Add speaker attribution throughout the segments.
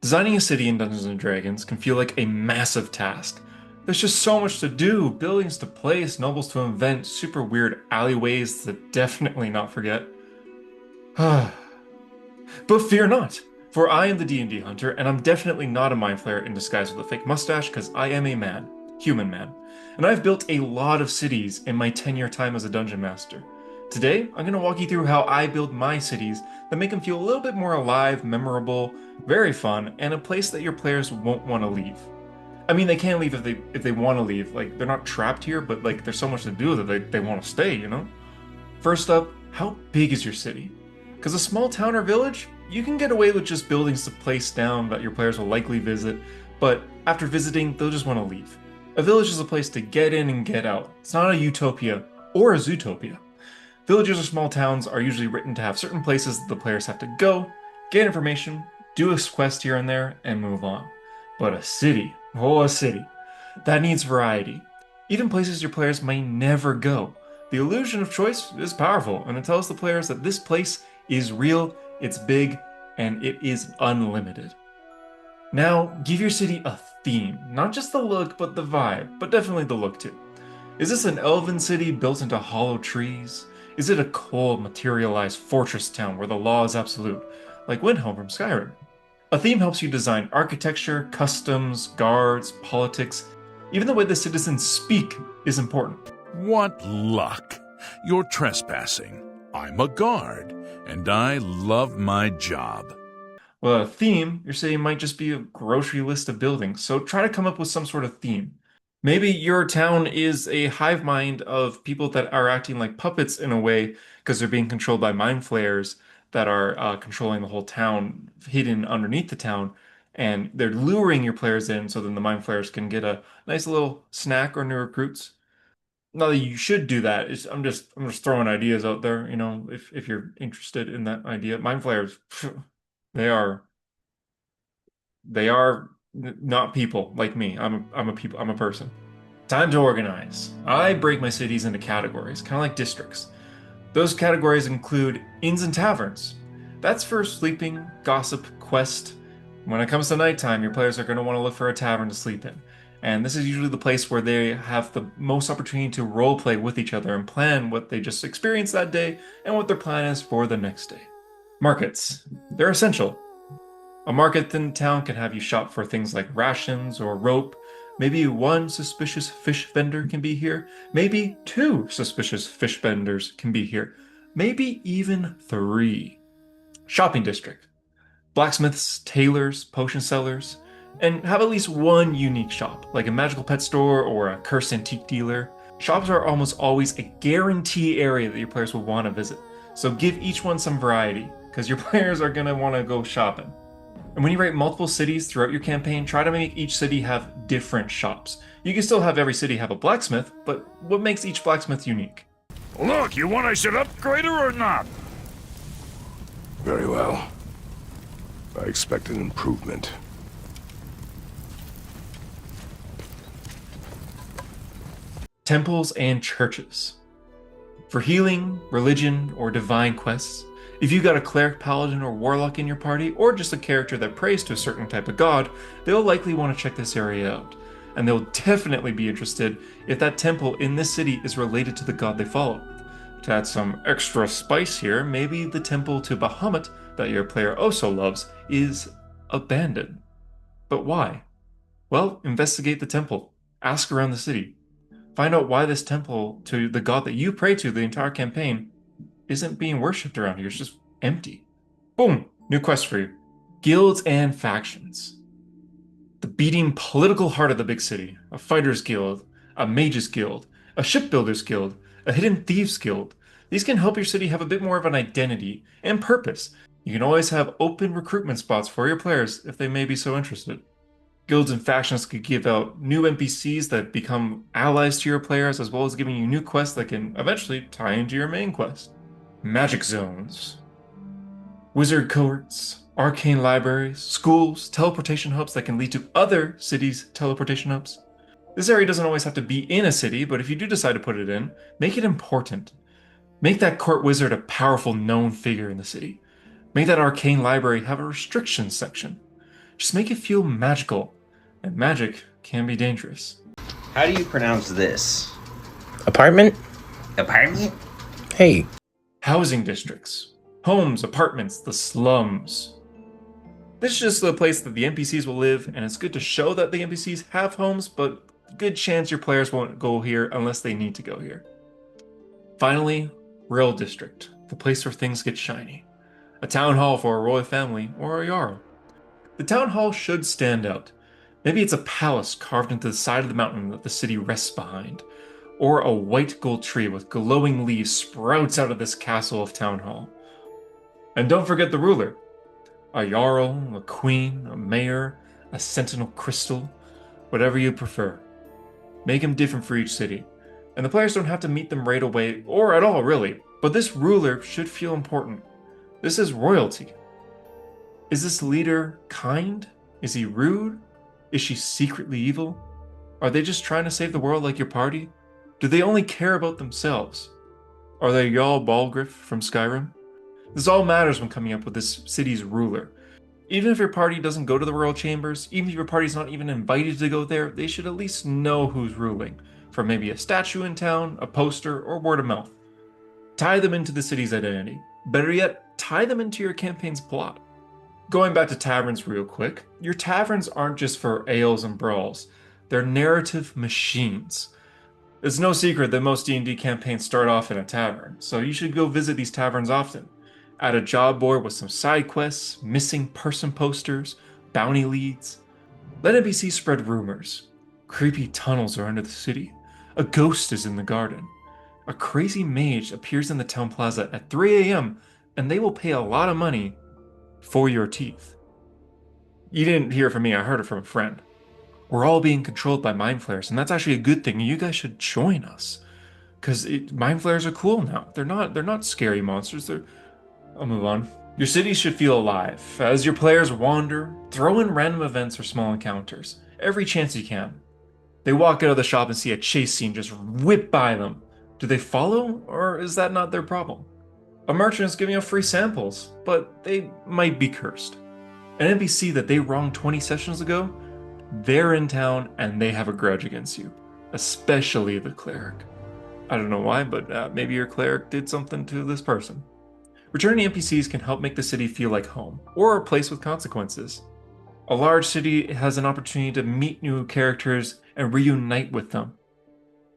Speaker 1: Designing a city in Dungeons & Dragons can feel like a massive task. There's just so much to do, buildings to place, nobles to invent, super weird alleyways to definitely not forget. But fear not, for I am the D&D hunter, and I'm definitely not a mind flayer in disguise with a fake mustache, because I am a man, human man, and I've built a lot of cities in my 10-year time as a dungeon master. Today, I'm going to walk you through how I build my cities that make them feel a little bit more alive, memorable, very fun, and a place that your players won't want to leave. I mean, they can leave if they want to leave. Like, they're not trapped here, but like there's so much to do that they want to stay, you know? First up, how big is your city? Because a small town or village, you can get away with just buildings to place down that your players will likely visit, but after visiting, they'll just want to leave. A village is a place to get in and get out. It's not a utopia or a zootopia. Villages or small towns are usually written to have certain places that the players have to go, get information, do a quest here and there, and move on. But a city, oh, a city, that needs variety. Even places your players may never go. The illusion of choice is powerful, and it tells the players that this place is real, it's big, and it is unlimited. Now, give your city a theme. Not just the look, but the vibe, but definitely the look too. Is this an elven city built into hollow trees? Is it a cold, materialized fortress town where the law is absolute, like Windhelm from Skyrim? A theme helps you design architecture, customs, guards, politics. Even the way the citizens speak is important.
Speaker 2: What luck! You're trespassing. I'm a guard, and I love my job.
Speaker 1: Well, a theme, your city might just be a grocery list of buildings, so try to come up with some sort of theme. Maybe your town is a hive mind of people that are acting like puppets in a way because they're being controlled by mind flayers that are controlling the whole town, hidden underneath the town, and they're luring your players in so then the mind flayers can get a nice little snack or new recruits. Not that you should do that. I'm just throwing ideas out there, if you're interested in that idea. Mind flayers, they are not people like me. I'm a person. Time to organize. I break my cities into categories, kind of like districts. Those categories include inns and taverns. That's for sleeping, gossip, quest. When it comes to nighttime, your players are going to want to look for a tavern to sleep in. And this is usually the place where they have the most opportunity to roleplay with each other and plan what they just experienced that day and what their plan is for the next day. Markets. They're essential. A market in town can have you shop for things like rations or rope. Maybe one suspicious fish vendor can be here. Maybe two suspicious fish vendors can be here. Maybe even three. Shopping district. Blacksmiths, tailors, potion sellers, and have at least one unique shop, like a magical pet store or a cursed antique dealer. Shops are almost always a guarantee area that your players will want to visit, so give each one some variety, because your players are going to want to go shopping. And when you write multiple cities throughout your campaign, try to make each city have different shops. You can still have every city have a blacksmith, but what makes each blacksmith unique?
Speaker 2: Look, you want I should upgrade her or not?
Speaker 3: Very well. I expect an improvement.
Speaker 1: Temples and churches. For healing, religion, or divine quests, if you've got a cleric, paladin, or warlock in your party, or just a character that prays to a certain type of god, they'll likely want to check this area out. And they'll definitely be interested if that temple in this city is related to the god they follow. To add some extra spice here, maybe the temple to Bahamut that your player also loves is abandoned. But why? Well, investigate the temple. Ask around the city. Find out why this temple to the god that you pray to the entire campaign isn't being worshipped around here. It's just empty. Boom! New quest for you. Guilds and factions. The beating political heart of the big city. A fighters guild, a mages guild, a shipbuilders guild, a hidden thieves guild. These can help your city have a bit more of an identity and purpose. You can always have open recruitment spots for your players if they may be so interested. Guilds and factions could give out new NPCs that become allies to your players, as well as giving you new quests that can eventually tie into your main quest. Magic zones. Wizard cohorts, arcane libraries, schools, teleportation hubs that can lead to other cities' teleportation hubs. This area doesn't always have to be in a city, but if you do decide to put it in, make it important. Make that court wizard a powerful known figure in the city. Make that arcane library have a restrictions section. Just make it feel magical, and magic can be dangerous.
Speaker 4: How do you pronounce this?
Speaker 5: Apartment?
Speaker 4: Apartment?
Speaker 5: Hey.
Speaker 1: Housing districts. Homes, apartments, the slums. This is just the place that the NPCs will live, and it's good to show that the NPCs have homes, but good chance your players won't go here unless they need to go here. Finally, Royal District, the place where things get shiny. A town hall for a royal family or a jarl. The town hall should stand out. Maybe it's a palace carved into the side of the mountain that the city rests behind, or a white gold tree with glowing leaves sprouts out of this castle of town hall. And don't forget the ruler. A jarl, a queen, a mayor, a sentinel crystal, whatever you prefer. Make them different for each city, and the players don't have to meet them right away, or at all really, but this ruler should feel important. This is royalty. Is this leader kind? Is he rude? Is she secretly evil? Are they just trying to save the world like your party? Do they only care about themselves? Are they Jarl Balgriff from Skyrim? This all matters when coming up with this city's ruler. Even if your party doesn't go to the royal chambers, even if your party's not even invited to go there, they should at least know who's ruling, from maybe a statue in town, a poster, or word of mouth. Tie them into the city's identity. Better yet, tie them into your campaign's plot. Going back to taverns real quick, your taverns aren't just for ales and brawls, they're narrative machines. It's no secret that most D&D campaigns start off in a tavern, so you should go visit these taverns often. Add a job board with some side quests, missing person posters, bounty leads. Let NPCs spread rumors. Creepy tunnels are under the city. A ghost is in the garden. A crazy mage appears in the town plaza at 3 a.m. and they will pay a lot of money for your teeth. You didn't hear it from me, I heard it from a friend. We're all being controlled by mind flayers, and that's actually a good thing. You guys should join us. Because mind flayers are cool now. They're not scary monsters. I'll move on. Your city should feel alive. As your players wander, throw in random events or small encounters. Every chance you can. They walk out of the shop and see a chase scene just whip by them. Do they follow, or is that not their problem? A merchant is giving out free samples, but they might be cursed. An NPC that they wronged 20 sessions ago, they're in town and they have a grudge against you. Especially the cleric. I don't know why, but maybe your cleric did something to this person. Returning NPCs can help make the city feel like home, or a place with consequences. A large city has an opportunity to meet new characters and reunite with them.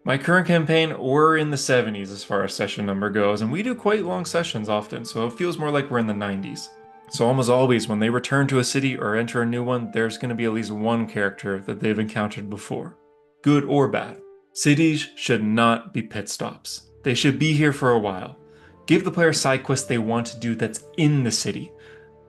Speaker 1: My current campaign, we're in the 70s as far as session number goes, and we do quite long sessions often, so it feels more like we're in the 90s. So almost always, when they return to a city or enter a new one, there's going to be at least one character that they've encountered before. Good or bad. Cities should not be pit stops. They should be here for a while. Give the player side quests they want to do that's in the city.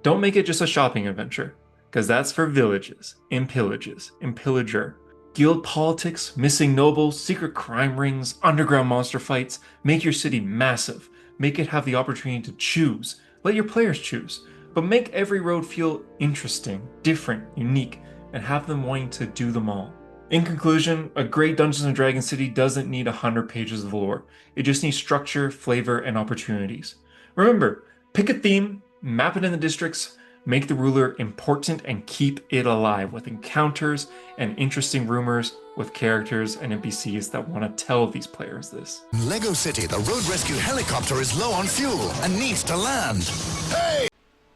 Speaker 1: Don't make it just a shopping adventure, because that's for villages, and pillager. Guild politics, missing nobles, secret crime rings, underground monster fights. Make your city massive. Make it have the opportunity to choose. Let your players choose. But make every road feel interesting, different, unique, and have them wanting to do them all. In conclusion, a great Dungeons & Dragons city doesn't need 100 pages of lore. It just needs structure, flavor, and opportunities. Remember, pick a theme, map it in the districts, make the ruler important, and keep it alive with encounters and interesting rumors with characters and NPCs that want to tell these players this.
Speaker 6: Lego City, the road rescue helicopter is low on fuel and needs to land. Hey!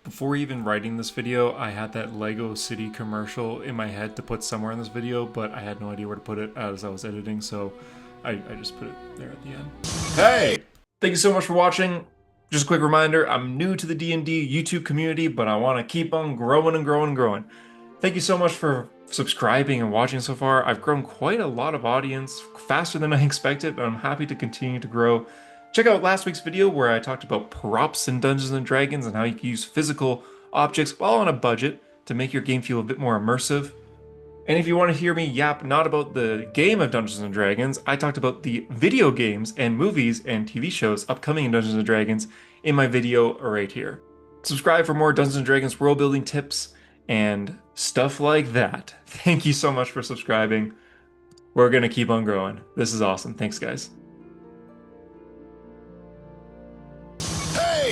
Speaker 1: Before even writing this video, I had that Lego City commercial in my head to put somewhere in this video, but I had no idea where to put it as I was editing, so I just put it there at the end. Hey! Thank you so much for watching. Just a quick reminder, I'm new to the D&D YouTube community, but I want to keep on growing and growing and growing. Thank you so much for subscribing and watching so far. I've grown quite a lot of audience, faster than I expected, but I'm happy to continue to grow. Check out last week's video where I talked about props in Dungeons & Dragons and how you can use physical objects while on a budget to make your game feel a bit more immersive. And if you want to hear me yap not about the game of Dungeons & Dragons, I talked about the video games and movies and TV shows upcoming in Dungeons & Dragons in my video right here. Subscribe for more Dungeons & Dragons world building tips and stuff like that. Thank you so much for subscribing. We're going to keep on growing. This is awesome. Thanks, guys.